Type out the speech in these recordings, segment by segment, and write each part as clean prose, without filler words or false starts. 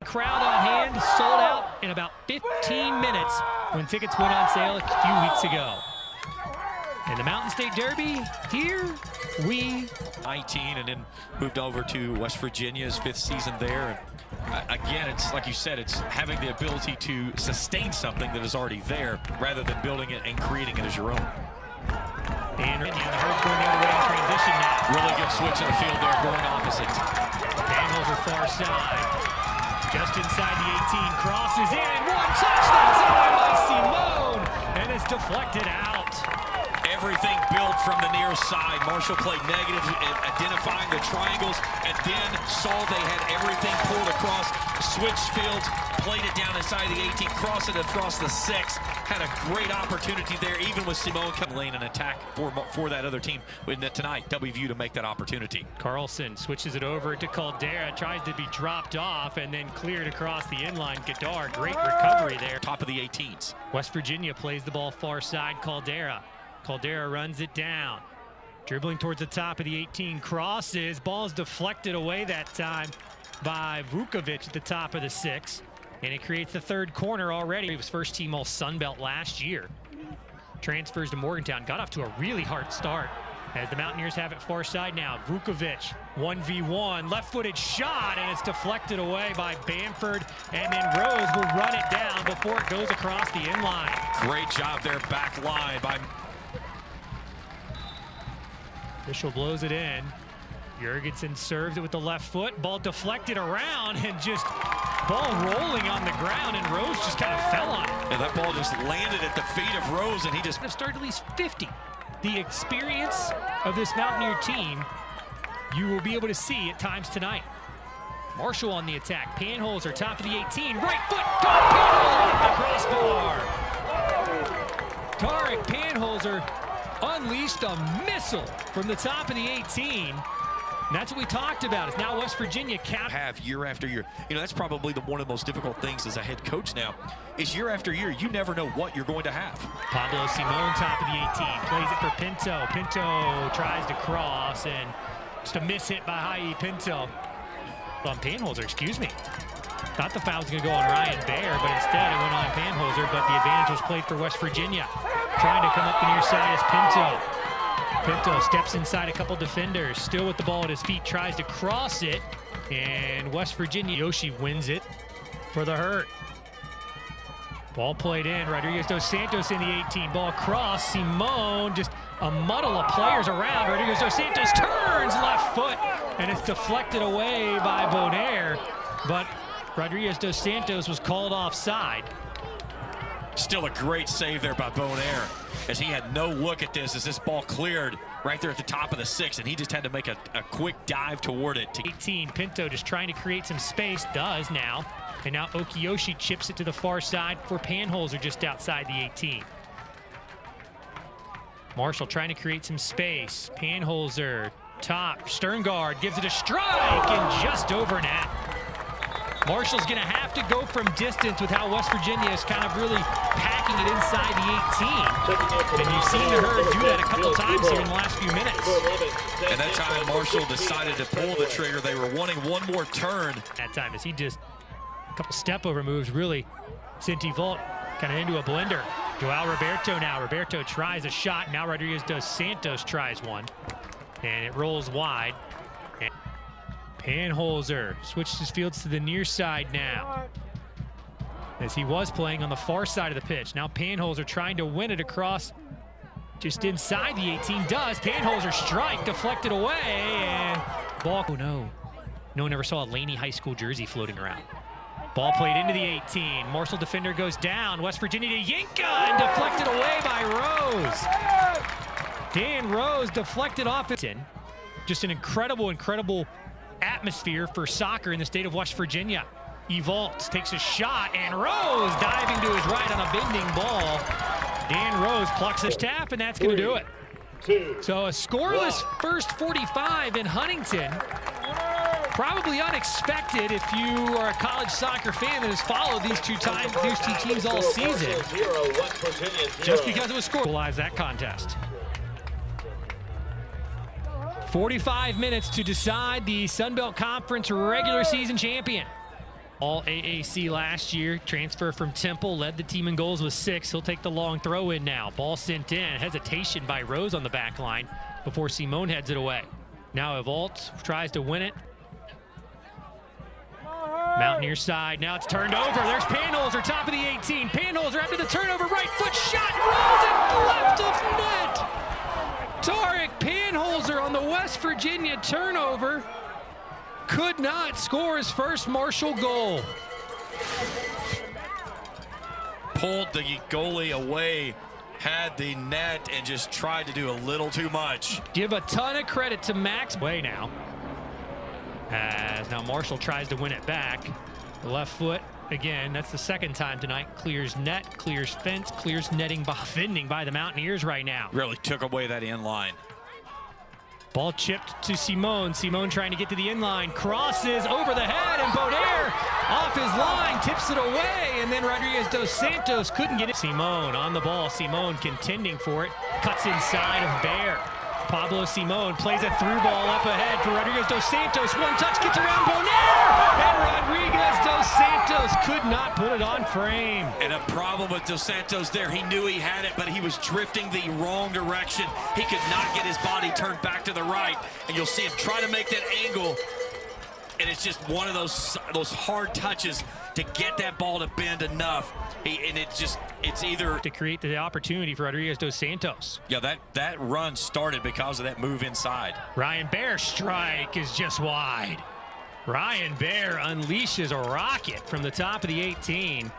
Crowd on hand, sold out in about 15 minutes when tickets went on sale a few weeks ago. In the Mountain State Derby, here we 19 and then moved over to West Virginia's 5th season there. And again, it's like you said, it's having the ability to sustain something that is already there rather than building it and creating it as your own. And the herd going the other way in transition now. Really good switch in the field there, going opposite. Daniels are far side. Just inside the 18, crosses in, one touch, that's on by Simone, and it's deflected out. Everything built from the near side. Marshall played negative in identifying the triangles, and then saw they had everything pulled across. Switched fields, played it down inside the 18, crossed it across the 6. Had a great opportunity there, even with Simone coming lane and attack for that other team tonight. WVU to make that opportunity. Carlson switches it over to Caldera, tries to be dropped off and then cleared across the inline. Gadar, great recovery there. Top of the 18s. West Virginia plays the ball far side. Caldera runs it down. Dribbling towards the top of the 18, crosses. Ball is deflected away that time by Vukovic at the top of the 6. And it creates the third corner already. He was first team All Sun Belt last year. Transfers to Morgantown, got off to a really hard start. As the Mountaineers have it far side now. Vukovic, 1v1, left-footed shot, and it's deflected away by Bamford. And then Rose will run it down before it goes across the inline. Great job there, back line by... Official blows it in. Jurgensen serves it with the left foot. Ball deflected around and just ball rolling on the ground, and Rose just kind of fell on it. And that ball just landed at the feet of Rose, and he just... Started at least 50. The experience of this Mountaineer team, you will be able to see at times tonight. Marshall on the attack. Panholzer, top of the 18. Right foot, crossbar. Tarek Panholzer unleashed a missile from the top of the 18. And that's what we talked about. It's now West Virginia have year after year. You know, that's probably one of the most difficult things as a head coach now, is year after year, you never know what you're going to have. Pablo Simone, top of the 18, plays it for Pinto. Pinto tries to cross, and just a miss hit by Hai Pinto. On Panholzer, excuse me. Thought the foul was going to go on Ryan Baer, but instead it went on Panholzer, but the advantage was played for West Virginia. Trying to come up the near side is Pinto. Pinto steps inside a couple defenders, still with the ball at his feet, tries to cross it, and West Virginia, Yoshi wins it for the hurt. Ball played in, Rodriguez dos Santos in the 18, ball cross, Simone, just a muddle of players around. Rodriguez dos Santos turns left foot, and it's deflected away by Bonaire, but Rodriguez dos Santos was called offside. Still a great save there by Bonaire, as he had no look at this as this ball cleared right there at the top of the 6, and he just had to make a quick dive toward it. 18, Pinto just trying to create some space, does now. And now Okiyoshi chips it to the far side for Panholzer just outside the 18. Marshall trying to create some space. Panholzer, top, Sterngard gives it a strike, and just over net. Marshall's going to have to go from distance with how West Virginia is kind of really packing it inside the 18. And you've seen the herd do that a couple times here in the last few minutes. And that time Marshall decided to pull the trigger. They were wanting one more turn. That time as he just a couple step over moves really sent Vault kind of into a blender. Joao Roberto now. Roberto tries a shot. Now Rodriguez dos Santos tries one. And it rolls wide. And Panholzer switches his fields to the near side now, as he was playing on the far side of the pitch. Now Panholzer trying to win it across just inside the 18. Does. Panholzer strike deflected away, and ball. Oh no, no one ever saw a Laney High School jersey floating around. Ball played into the 18. Marshall defender goes down. West Virginia to Yinka, and deflected away by Rose. Dan Rose deflected off it. Just an incredible atmosphere for soccer in the state of West Virginia. Evaltz takes a shot, and Rose diving to his right on a bending ball. Dan Rose plucks his tap, and that's going to do it. So a scoreless first 45 in Huntington. Probably unexpected if you are a college soccer fan that has followed these two teams all season. Just because it was scored. Equalize that contest. 45 minutes to decide the Sun Belt Conference regular season champion. All AAC last year, transfer from Temple, led the team in goals with 6. He'll take the long throw in now. Ball sent in, hesitation by Rose on the back line before Simone heads it away. Now Evault tries to win it. Mountaineer side, now it's turned over. There's Panholzer, top of the 18. Panholzer after the turnover, right foot shot, rolls it left of net. Tarek Panholzer on the West Virginia turnover could not score his first Marshall goal. Pulled the goalie away, had the net, and just tried to do a little too much. Give a ton of credit to Max Way now. As now Marshall tries to win it back. The left foot, again, that's the second time tonight. Clears net, clears fence, clears netting, defending by the Mountaineers right now. Really took away that in line. Ball chipped to Simone. Simone trying to get to the inline. Crosses over the head, and Bonaire off his line, tips it away, and then Rodriguez dos Santos couldn't get it. Simone on the ball. Simone contending for it. Cuts inside of Bear. Pablo Simone plays a through ball up ahead for Rodriguez dos Santos. One touch gets around Bonaire, and Rodriguez dos Santos could not put it on frame. And a problem with dos Santos there. He knew he had it, but he was drifting the wrong direction. He could not get his body turned back to the right, and you'll see him try to make that angle. And it's just one of those hard touches to get that ball to bend enough. It's either to create the opportunity for Rodriguez dos Santos. Yeah, that run started because of that move inside. Ryan Bear's strike is just wide. Ryan Bear unleashes a rocket from the top of the 18.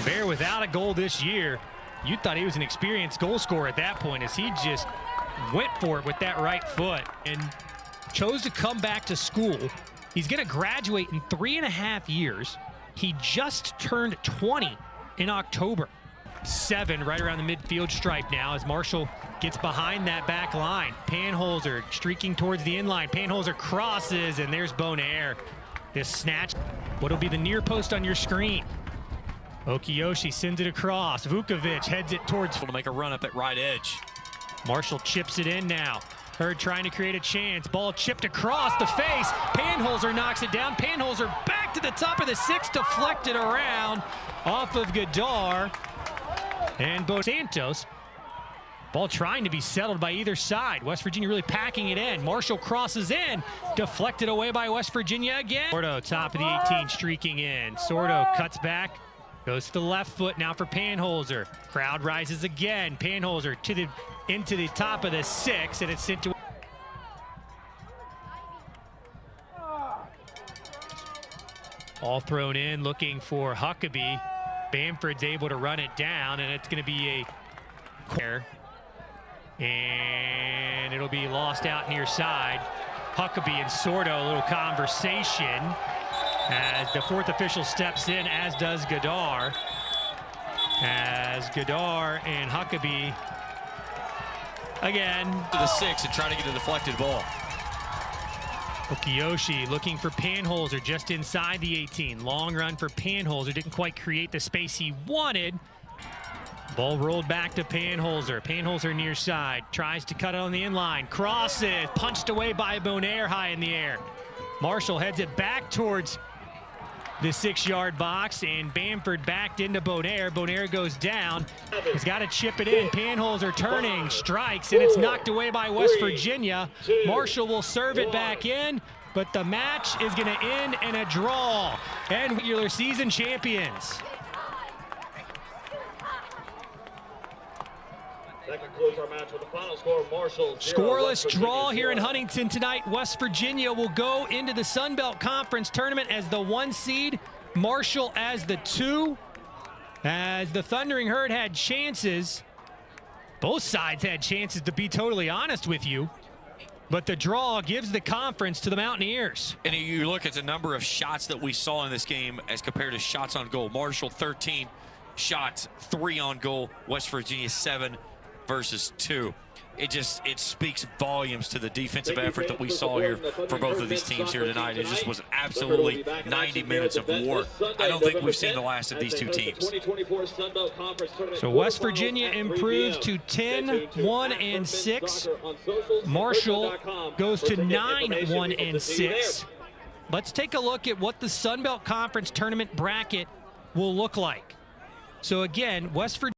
Bear without a goal this year. You thought he was an experienced goal scorer at that point, as he just went for it with that right foot and chose to come back to school. He's going to graduate in 3.5 years. He just turned 20 in October. 7 right around the midfield stripe now as Marshall gets behind that back line. Panholzer streaking towards the inline. Panholzer crosses, and there's Bonaire. This snatch. What'll be the near post on your screen? Okiyoshi sends it across. Vukovic heads it towards. To make a run up that right edge. Marshall chips it in now. Hurd trying to create a chance. Ball chipped across the face. Panholzer knocks it down. Panholzer back to the top of the 6, deflected around off of Gadar. And Dos Santos. Ball trying to be settled by either side. West Virginia really packing it in. Marshall crosses in. Deflected away by West Virginia again. Sordo, top of the 18, streaking in. Sordo cuts back. Goes to the left foot now for Panholzer. Crowd rises again. Panholzer into the top of the 6, and it's sent to. All thrown in, looking for Huckabee. Bamford's able to run it down, and it's going to be a corner. And it'll be lost out near side. Huckabee and Sordo, a little conversation as the 4th official steps in, as does Gadar. As Gadar and Huckabee again to the 6 and trying to get a deflected ball. Okiyoshi looking for Panholzer just inside the 18. Long run for Panholzer. Didn't quite create the space he wanted. Ball rolled back to Panholzer. Panholzer near side. Tries to cut it on the inline. Crosses. Punched away by Bonaire high in the air. Marshall heads it back towards the 6-yard box, and Bamford backed into Bonaire. Bonaire goes down. He's got to chip it in. Panholzer turning, strikes, and it's knocked away by West Virginia. Marshall will serve it back in, but the match is going to end in a draw. And regular season champions. That concludes our match with the final score. Marshall 0, scoreless draw here in Huntington tonight. West Virginia will go into the Sun Belt Conference tournament as the 1 seed. Marshall as the 2. As the Thundering Herd had chances. Both sides had chances, to be totally honest with you. But the draw gives the conference to the Mountaineers. And you look at the number of shots that we saw in this game as compared to shots on goal. Marshall 13 shots, 3 on goal. West Virginia 7 versus 2. It speaks volumes to the defensive effort that we saw here for both of these teams here tonight. It just was absolutely 90 minutes of war. I don't think we've seen the last of these two teams. So West Virginia improves to 10-1-6. Marshall goes to 9-1-6. let's take a look at what the Sun Belt Conference tournament bracket will look like. So again, West Virginia